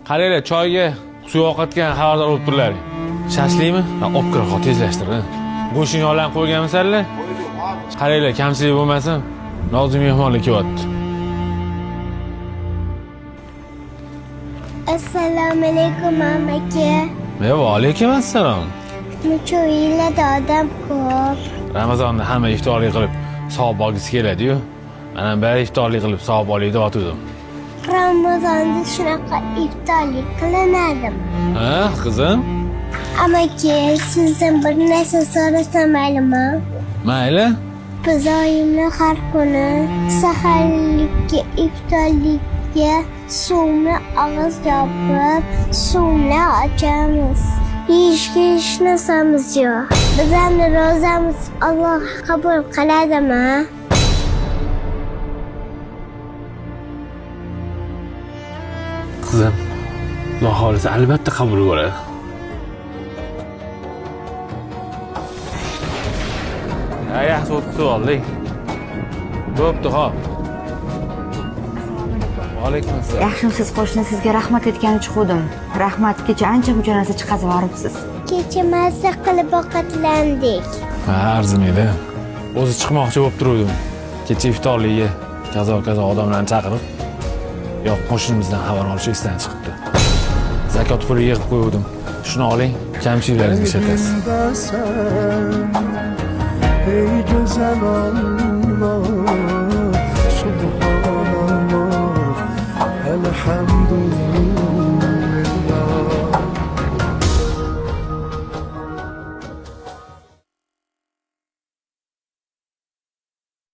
Qaranglar, choyga suv ovqatga xabardor bo'lib turlar. Shashlikmi? Olib kir, tezlashtirin. Go'shtni yog'lanib qo'yganmisizlar? Qaranglar, kamchilik bo'lmasin. Nozim mehmonlar kelyapti. Assalomu alaykum amaki. Va alaykum assalom. Necha yillarda odam ko'p. Ramazonda hamma iftorlik qilib savob olgisi keladi-yu. Mana bari iftorlik qilib savob olaydi deyotgandim. Ramazonda shunaqa iftorlik qilinadimi? Ha, qizim? Amaki, sizdan bir narsa so'rasam maylimi? Mayli. Biz oyimni har kuni saharlikka, iftorlikka suvni og'iz yopib, suvni ochamiz. Yeyishga hech narsamiz yo'q. Biz hamda ro'zamiz Alloh qabul qiladimi? Qizim, Xudo xolisa albatta qabul bo'ladi. Yaxshi o'tib oldik. Bo'pti, xo'p. Alaykum assalom. Yaxshimisiz qo'shni, sizga rahmat aytgani chiqdim. Rahmat, kecha ancha-muncha narsa chiqazib yuboribsiz. Kecha mazza qilib ovqatlandik. Ha, arzimaydi. O'zi chiqmoqchi bo'lib turdim. Kecha iftorligiga kazo odamlarni chaqirib, yo'q, qo'shnimizdan xabar olish esdan chiqibdi. Zakot puli yig'ib qo'ydim. Shuni oling, kamchiliklaringizga ishlatasiz. Ey güzel Allah